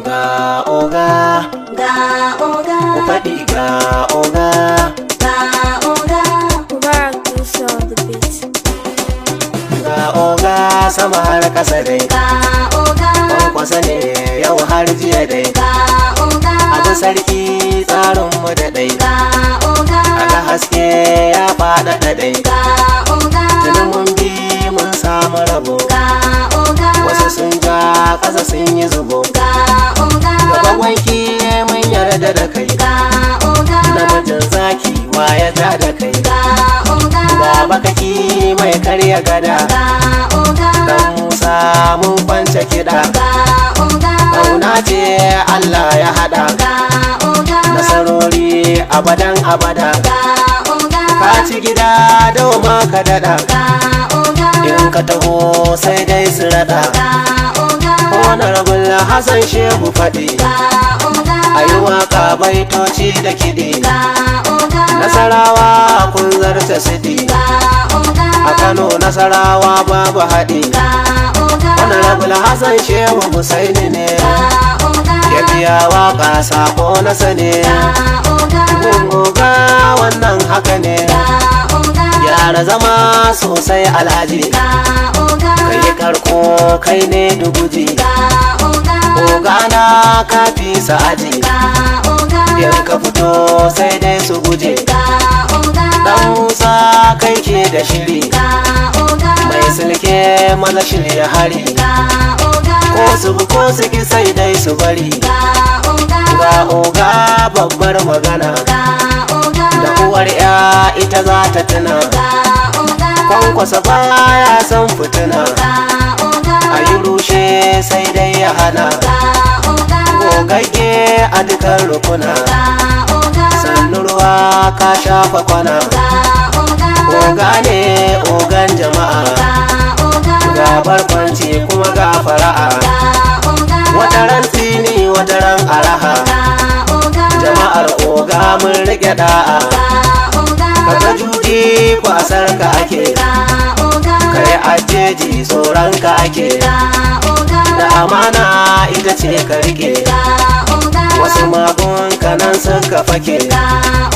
Ga oga, ga oga, ku faɗi ga oga. ga oga, Mubarak Musa on the beat. Ga oga sama har kasa dai, ga oga, kwankwasa ne yau har jiya dai. ga oga, Abu sarki tsarin mu da dai, ga oga, aga haske ya faɗaɗa dai. ga oga, Tuni mun bi mun samu rabo, ga oga, wasu sun ja ƙasa sun yi zubo. ga oga, Gaban wanki mun yarda da kai, ga oga, namijin zaki wa ya ja da kai. ga oga, Ga bakaki mai karya gada, ga oga, dan Musa mun kwance kiɗa. ga oga, Ƙauna ce Allah ya haɗa, ga oga, nasarori abadan abada. ga oga, Ka ci gida doma ka daɗa, ga oga, in ka taho sai dai su raɗa. ga oga, Honorable Hassan Shehu faɗi, ga oga, a yi waƙa baitoci da kiɗi. ga oga, Nasarawa kun zarta siɗi, ga oga, a Kano Nasarawa babu haɗi. ga oga, Honorable Hassan Shehu Husaini ne, ga oga, ya biya waƙa sako na sane. ga oga, Gun oga wannan haka ne, ga oga, gyara zama sosai alhaji. ga oga, Kai karko kai ne duguji, ga oga, oga na kafi sa'aji. ga oga, In ka fito sai dai su guje, ga oga, dan Musa kai ke da shiri. ga oga, Mai silke maza shirya hari, ga oga, ko su bi ko su ki sai dai su bari. ga oga, Ga oga babbar magana, ga oga, da uwar ya ita za ta tuna. ga oga, Kwankwasa baya san fitina, ga oga, a yi rushe sai dai ya hana. ga oga, Gogagge a dukan rukuna, ga oga, sannu ruwa ka shafa kwana. ga oga, Oga ne ogan jama'a, ga oga, ga barkwanci kuma ga fara'a. ga oga, Wata ran tsini wata ran araha, ga oga, jama'ar oga mun rike da'a. ga oga, Ka ta juji kwasar ka ake, ga oga, kai ajeji tsoron ka ake. ga oga, Da amana ita ce ka rike, ga oga, wasu magun kanan suka fake. ga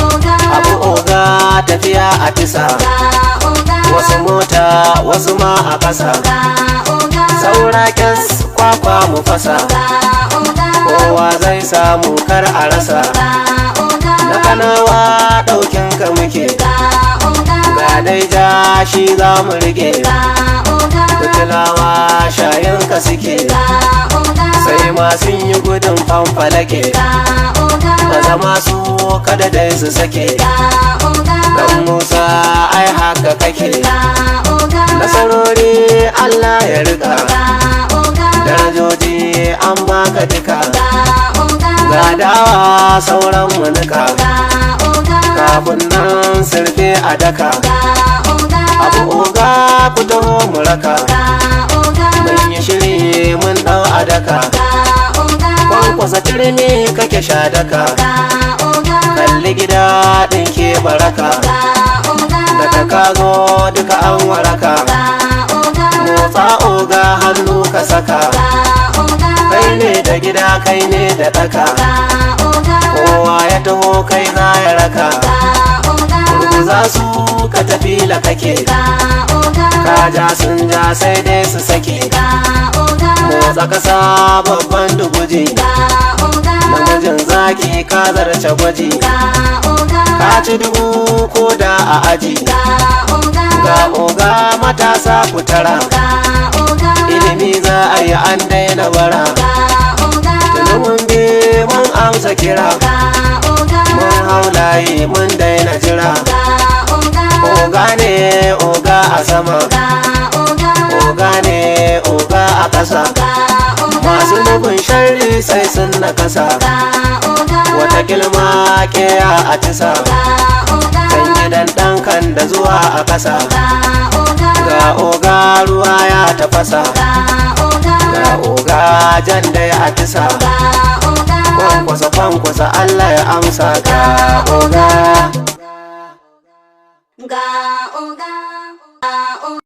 oga, Abu oga tafiya a tisa, ga oga, wasu mota wasu ma a ƙasa. ga oga, Saura kyas kwakwa mu fasa, ga oga, kowa zai samu kar a rasa. ga oga, Na kanawa ɗaukin ka muke, ga oga, ga dai ja shi za mu rike. ga oga, Fitilawa shayin ka suke, ga oga, sai ma sun yi gudun fanfalake. ga oga, Ba zama su kada dai su sake, ga oga, dan Musa ai haka kake. ga oga, Nasarori Allah ya rika, ga oga, darajoji an baka duka. ga oga, Ga dawa sauran mu nika, ga oga, kafin nan sirfe a daka. ga oga, Abu oga ku taho mu raka, ga oga, mun yi shiri mun ɗau a daka. ga oga, Kwankwasa turmi kake sha daka, ga oga, kalli gida ɗin ke baraka. ga oga, Daga ka zo duka an waraka, ga oga, motsa oga hannu ka saka. ga oga, Kai ne da gida kai ne da ɗaka, ga oga, kowa ya taho kai za ya raka. ga oga, Ruguza su ka tafi la kake, ga oga, ka ja sun ja sai dai su sake. ga oga, Motsa kasa babban duguji, ga oga, namijin zaki ka zarce gwaji. ga oga, Ka ci dubu ko da a aji, ga oga, ga oga matasa ku tara. ga oga, Ilimi za a yi an daina bara, ga oga, tuni mun bi mun amsa kira. ga oga, Mun hau layi mun daina jira. ga oga, Oga ne oga a sama, ga oga, oga ne oga a ƙasa. ga oga, Masu nufin sharri sai sun na kasa, ga oga, wata kilma ke a tisa. ga oga, Can gidan ɗan kan da zuwa a ƙasa, ga oga, ga oga ruwa ya tafasa. ga oga, Ga oga jan da ya tisa, ga oga, kwankwasa kwankwasa Allah ya amsa. Ga oga. ga oga, ga oga.